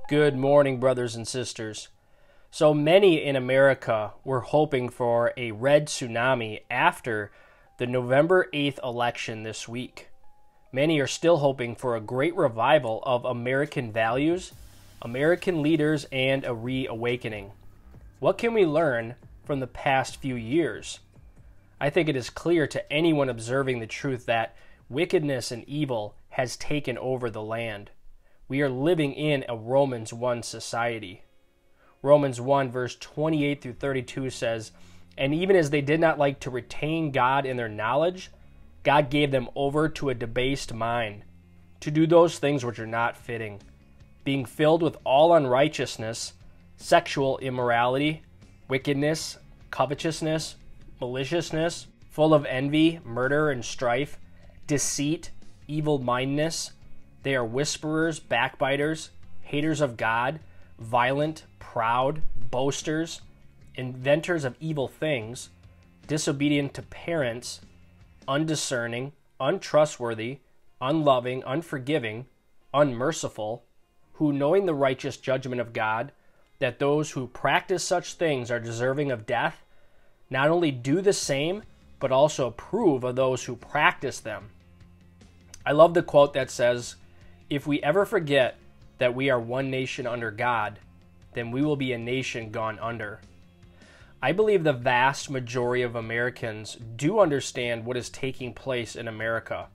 Good morning, brothers and sisters. So many in America were hoping for a red tsunami after the November 8th election this week. Many are still hoping for a great revival of American values, American leaders, and a reawakening. What can we learn from the past few years? I think it is clear to anyone observing the truth that wickedness and evil has taken over the land. We are living in a Romans 1 society. Romans 1 verse 28 through 32 says, "And even as they did not like to retain God in their knowledge, God gave them over to a debased mind, to do those things which are not fitting, being filled with all unrighteousness, sexual immorality, wickedness, covetousness, maliciousness, full of envy, murder, and strife, deceit, evil-mindedness. They are whisperers, backbiters, haters of God, violent, proud, boasters, inventors of evil things, disobedient to parents, undiscerning, untrustworthy, unloving, unforgiving, unmerciful, who, knowing the righteous judgment of God, that those who practice such things are deserving of death, not only do the same, but also approve of those who practice them." I love the quote that says, "If we ever forget that we are one nation under God, then we will be a nation gone under." I believe the vast majority of Americans do understand what is taking place in America.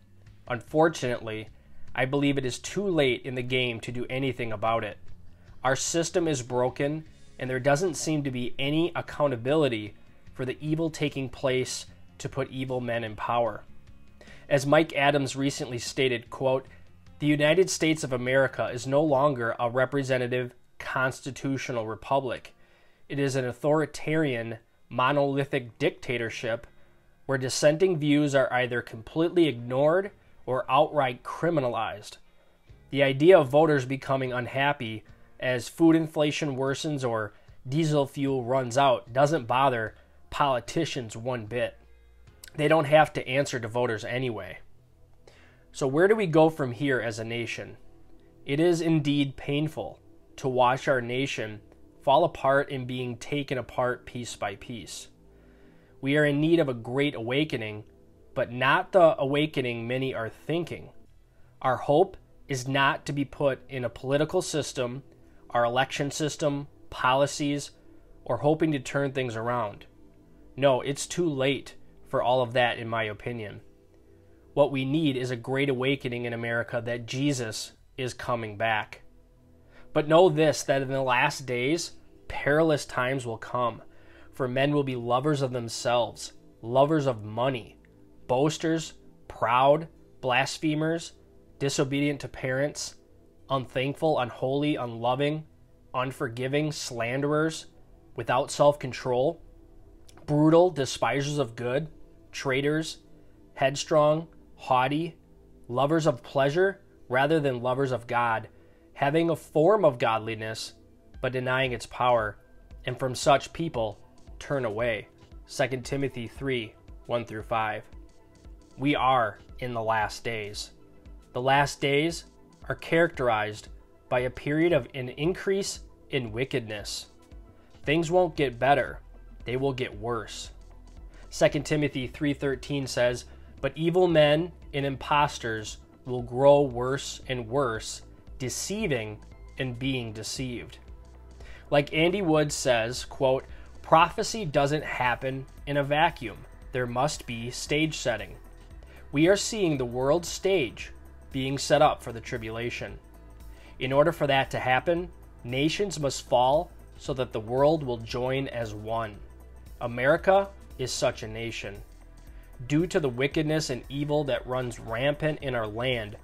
Unfortunately, I believe it is too late in the game to do anything about it. Our system is broken, and there doesn't seem to be any accountability for the evil taking place to put evil men in power. As Mike Adams recently stated, quote, "The United States of America is no longer a representative constitutional republic. It is an authoritarian, monolithic dictatorship where dissenting views are either completely ignored or outright criminalized. The idea of voters becoming unhappy as food inflation worsens or diesel fuel runs out doesn't bother politicians one bit. They don't have to answer to voters anyway. So where do we go from here as a nation? It is indeed painful to watch our nation fall apart and being taken apart piece by piece. We are in need of a great awakening, but not the awakening many are thinking. Our hope is not to be put in a political system, our election system, policies, or hoping to turn things around. No, it's too late for all of that, in my opinion. What we need is a great awakening in America that Jesus is coming back. But know this, that in the last days, perilous times will come, for men will be lovers of themselves, lovers of money, boasters, proud, blasphemers, disobedient to parents, unthankful, unholy, unloving, unforgiving, slanderers, without self-control, brutal, despisers of good, traitors, headstrong, haughty, lovers of pleasure rather than lovers of God, having a form of godliness but denying its power, and from such people turn away. 2 Timothy 3, 1 through 5. We are in the last days. The last days are characterized by a period of an increase in wickedness. Things won't get better, they will get worse. 2 Timothy 3:13 says, "But evil men and impostors will grow worse and worse, deceiving and being deceived." Like Andy Wood says, quote, "Prophecy doesn't happen in a vacuum. There must be stage setting. We are seeing the world's stage being set up for the tribulation. In order for that to happen, nations must fall so that the world will join as one. America is such a nation. Due to the wickedness and evil that runs rampant in our land,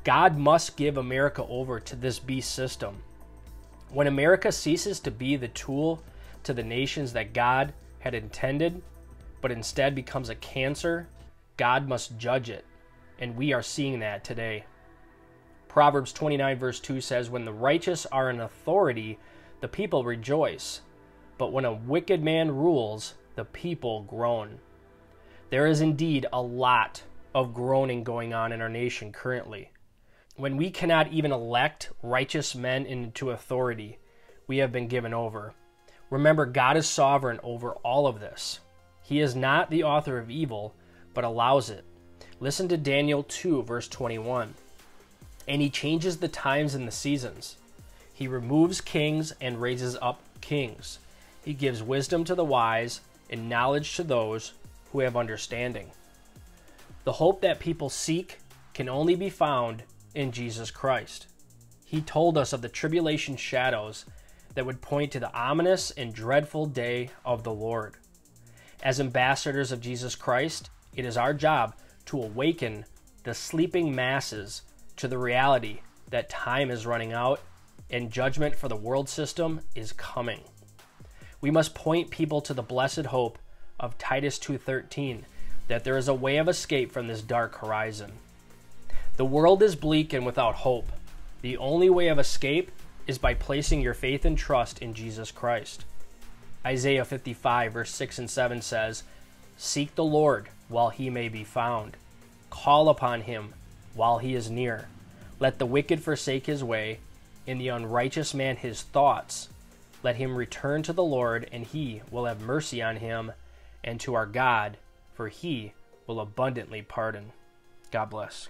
God must give America over to this beast system. When America ceases to be the tool to the nations that God had intended, but instead becomes a cancer, God must judge it, and we are seeing that today. Proverbs 29 verse 2 says, "When the righteous are in authority, the people rejoice, but when a wicked man rules, the people groan." There is indeed a lot of groaning going on in our nation currently. When we cannot even elect righteous men into authority, we have been given over. Remember, God is sovereign over all of this. He is not the author of evil, but allows it. Listen to Daniel 2, verse 21. And he changes the times and the seasons. He removes kings and raises up kings. He gives wisdom to the wise and knowledge to those who have understanding. The hope that people seek can only be found in Jesus Christ. He told us of the tribulation shadows that would point to the ominous and dreadful day of the Lord. As ambassadors of Jesus Christ, it is our job to awaken the sleeping masses to the reality that time is running out and judgment for the world system is coming. We must point people to the blessed hope of Titus 2:13, that there is a way of escape from this dark horizon. The world is bleak and without hope. The only way of escape is by placing your faith and trust in Jesus Christ. Isaiah 55, verse 6 and 7 says, "Seek the Lord while he may be found. Call upon him while he is near. Let the wicked forsake his way, and the unrighteous man his thoughts. Let him return to the Lord, and he will have mercy on him, and to our God, for he will abundantly pardon." God bless.